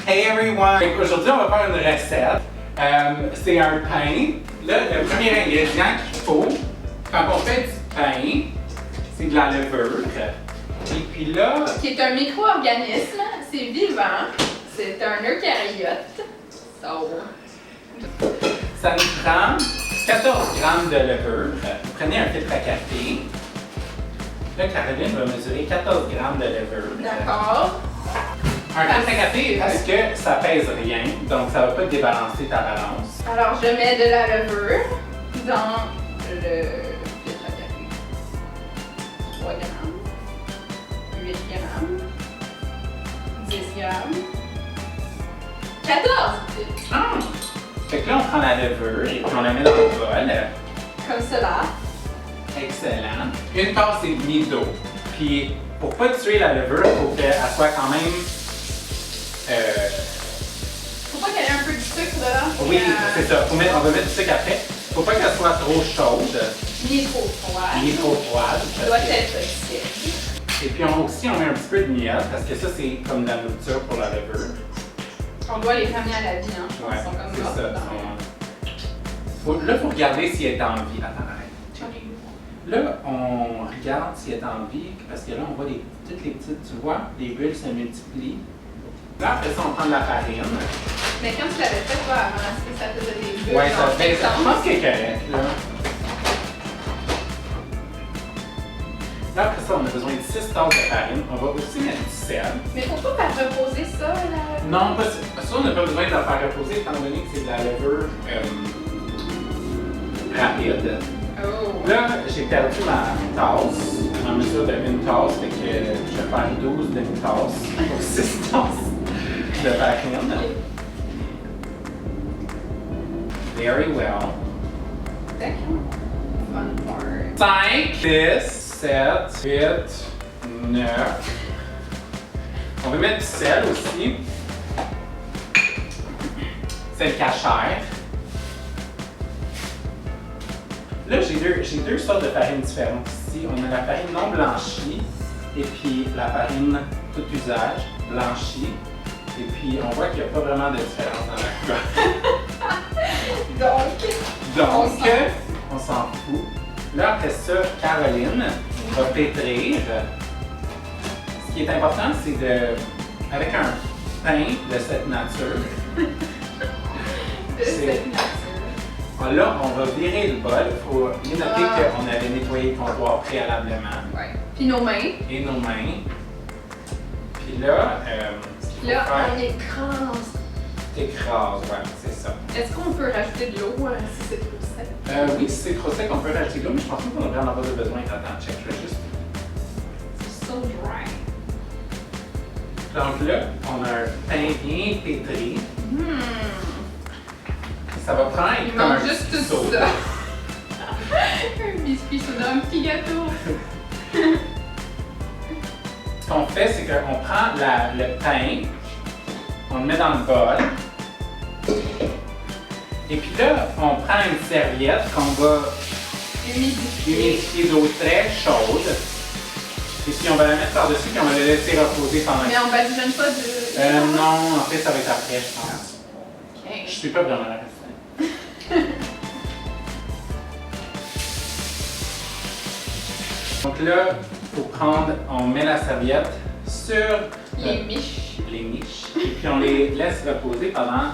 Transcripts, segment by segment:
Hey everyone! Aujourd'hui, on va faire une recette. C'est un pain. Là, le premier ingrédient qu'il faut quand on fait du pain, c'est de la levure. Et puis là... Qui est un micro-organisme, c'est vivant, c'est un eucaryote. Ça nous prend 14 grammes de levure. Vous prenez un filtre à café. Là, Caroline va mesurer 14 grammes de levure. D'accord. Un filtre à café parce que ça pèse rien, donc ça va pas débalancer ta balance. Alors, je mets de la levure dans le filtre à café. 3 grammes, 8 grammes, 10 grammes, 14! Ah! Fait que là, on prend la levure et puis on la met dans le bol. Comme cela. Excellent. Une tasse et demie d'eau. Puis, pour pas tuer la levure, il faut qu'elle soit quand même... Faut pas qu'elle ait un peu de sucre dedans. Oui, c'est ça. On va mettre du sucre après. Faut pas qu'elle soit trop chaude. Ni trop froide. Ni trop froide. Elle doit être sec. Et puis on met un petit peu de miel parce que ça, c'est comme de la nourriture pour la levure. On doit les ramener à la vie, hein. Ouais, Ils sont comme c'est morts ça. dans Là, il faut regarder si elle est en vie. Attends, arrête. Là, on regarde si elle est en vie parce que là, on voit toutes les petites, tu vois, les bulles se multiplient. Là, après ça, on prend de la farine. Mais quand tu l'avais fait, toi, avant, est-ce que ça faisait des bulles? Ouais, ça fait. Je pense que c'est correct, là. Là, après ça, on a besoin de 6 tasses de farine. On va aussi mettre du sel. Mais faut pas faire reposer ça, là? Non, pas ça. Ça, on n'a pas besoin de la faire reposer étant donné que c'est de la levure rapide. Oh! Là, j'ai perdu ma tasse, en mesure de une tasse, fait que je vais faire 12 demi-tasses pour 6 tasses de farine. Very well. D'accord. Fun part. 5, 6, 7, 8, 9. On va mettre du sel aussi. Sel cachère. Là, j'ai deux sortes de farines différentes ici. On a la farine non blanchie et puis la farine tout usage blanchie. Et puis, on voit qu'il n'y a pas vraiment de différence dans la couleur. Donc, on s'en fout. Là, après ça, Caroline va pétrir. Ce qui est important, c'est avec un pain de cette nature. De cette nature. Là, on va virer le bol. Il faut bien noter qu'on avait nettoyé le comptoir préalablement. Ouais. Puis nos mains. Et nos mains. Puis là, Là, on écrase. T'écrases, ouais, c'est ça. Est-ce qu'on peut rajouter de l'eau si c'est trop sec? Oui, si c'est trop sec, on peut rajouter de l'eau, mais je pense pas qu'on devrait en avoir besoin. Attends, check, je vais juste. C'est so dry. Donc là, on a un pain bien pétri. Ça va prendre Il comme manque un juste petit tout soda. ça. Un biscuit soda, un petit gâteau. Ce qu'on fait, c'est qu'on prend le pain, on le met dans le bol. Et puis là, on prend une serviette qu'on va humidifier d'eau très chaude. Et puis on va la mettre par-dessus et on va la laisser reposer pendant... Mais on badigeonne pas de... non, en fait, ça va être après, je pense. Okay. Je suis pas vraiment la recette. Donc là, on met la serviette sur les miches. Et puis on les laisse reposer pendant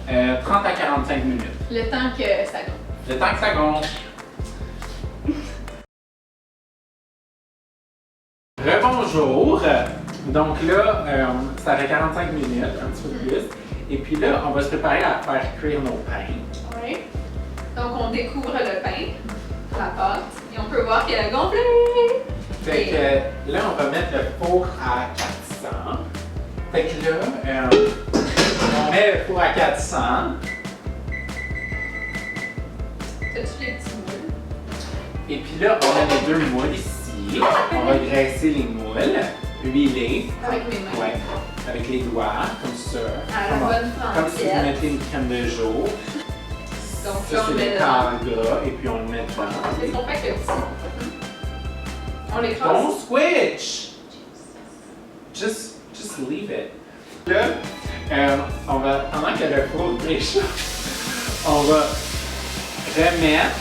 30 à 45 minutes. Le temps que ça gonfle. Le temps que ça gonfle. Rebonjour! Donc là, ça fait 45 minutes, un petit peu plus. Et puis là, on va se préparer à faire cuire nos pains. Oui. Donc on découvre le pain, la pâte, et on peut voir qu'elle a gonflé. Fait que là, on va mettre le four à 400. Fait que là, on met le four à 400. T'as-tu les petits moules? Et puis là, on a les 2 moules ici. On va graisser les moules, huiler. Avec mes mains. Ouais, avec les doigts, comme ça. À la bonne Comme si vous franquette. mettez une crème de jour. Donc Ça, là, on c'est le met le dedans. corps gras, et puis on le met dedans. Qu'est-ce qu'on fait avec le petit? On l'écrase. Don't switch! Just leave it. Là, Pendant que le four réchauffe, on va remettre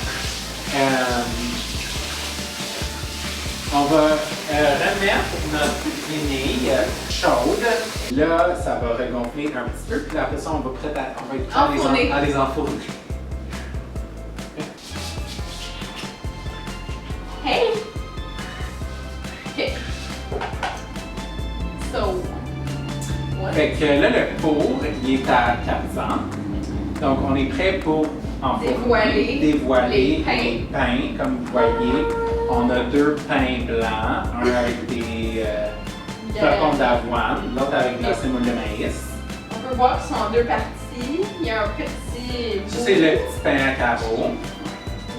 notre guenille chaude. Là, ça va regonfler un petit peu, puis après ça, on va être prêt à les enfourner. Hey! Ok. So, what? Fait que là, le four, il est à 400. Donc, on est prêt pour dévoiler les pains, comme vous voyez. On a 2 pains blancs, un avec des flocons d'avoine, l'autre avec de la semoule de maïs. On peut voir qu'ils sont en 2 parties. Il y a un petit Ça, c'est le petit pain à carreaux.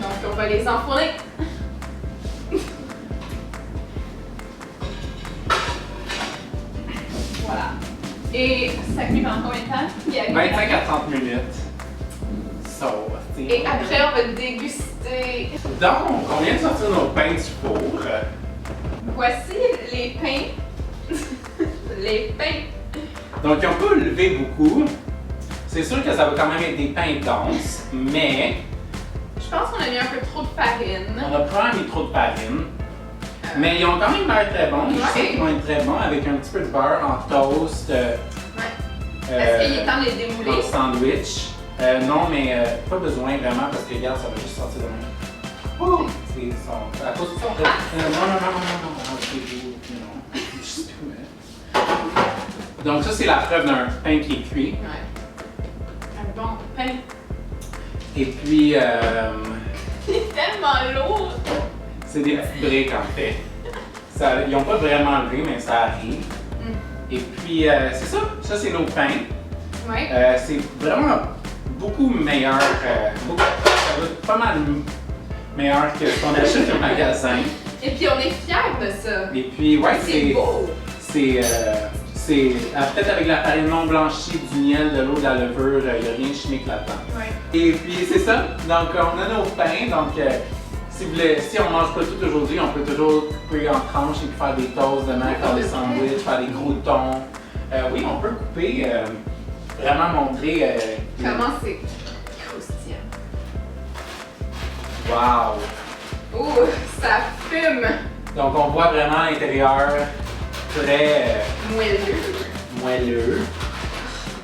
Donc, on va les enfourner. Voilà. Et ça cuit pendant combien de temps? 25 à 30 minutes. So, et après, on va déguster. Donc, on vient de sortir nos pains du four. Voici les pains. Les pains. Donc, ils n'ont pas levé beaucoup. C'est sûr que ça va quand même être des pains denses, mais je pense qu'on a mis un peu trop de farine. on a probablement mis trop de farine. Mais ils ont quand même l'air très bons. Je sais qu'ils vont être très bons avec un petit peu de beurre en toast. Est-ce qu'il est temps de les démouler? En sandwich. Non, mais pas besoin vraiment parce que regarde, ça va juste sortir de même. Oh! À cause de ça, non. Just do it. Donc, ça, c'est la preuve d'un pain qui est cuit. Ouais. Un bon pain. Et puis, Il est tellement lourd. c'est des petites briques en fait. Ils n'ont pas vraiment levé, mais ça arrive. Et puis, c'est ça. Ça, c'est nos pains. Ouais. C'est vraiment beaucoup meilleur. Ça va être pas mal meilleur que ce qu'on achète au magasin. Et puis, on est fiers de ça. Et puis, ouais, c'est beau. C'est peut-être avec la farine non blanchie, du miel, de l'eau, de la levure, il n'y a rien de chimique là-dedans. Ouais. Et puis, c'est ça. Donc, on a nos pains. Donc, si on ne mange pas tout aujourd'hui, on peut toujours couper en tranches et puis faire des toasts demain, faire des sandwichs, faire des croûtons. Oui, on peut couper, vraiment montrer. Comment c'est croustillant. Wow! Oh, ça fume. Donc, on voit vraiment l'intérieur très moelleux.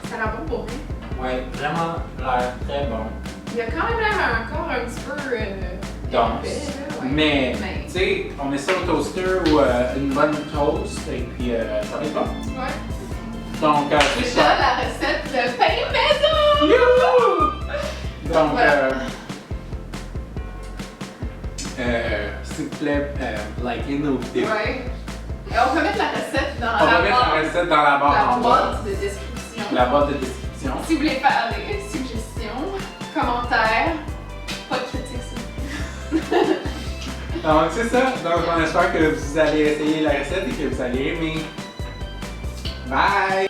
Ça a l'air bon pour rien. Ouais, vraiment l'air très bon. Il y a quand même l'air encore un petit peu Dense. épais, ouais. Mais, tu sais, on met ça au toaster ou une bonne toast et puis ça va être bon. Ouais. Donc, c'est C'est ça ça. la recette de pain maison. Youhou! Donc, Voilà. s'il vous plaît, likez nos vidéos. Ouais. Et on peut mettre la recette dans On va mettre la recette dans la barre en bas. boîte de description. La boîte de description. Si vous voulez faire des suggestions, commentaires, pas de critiques, s'il vous plaît. Donc, c'est ça. Donc, on espère que vous allez essayer la recette et que vous allez aimer. Bye!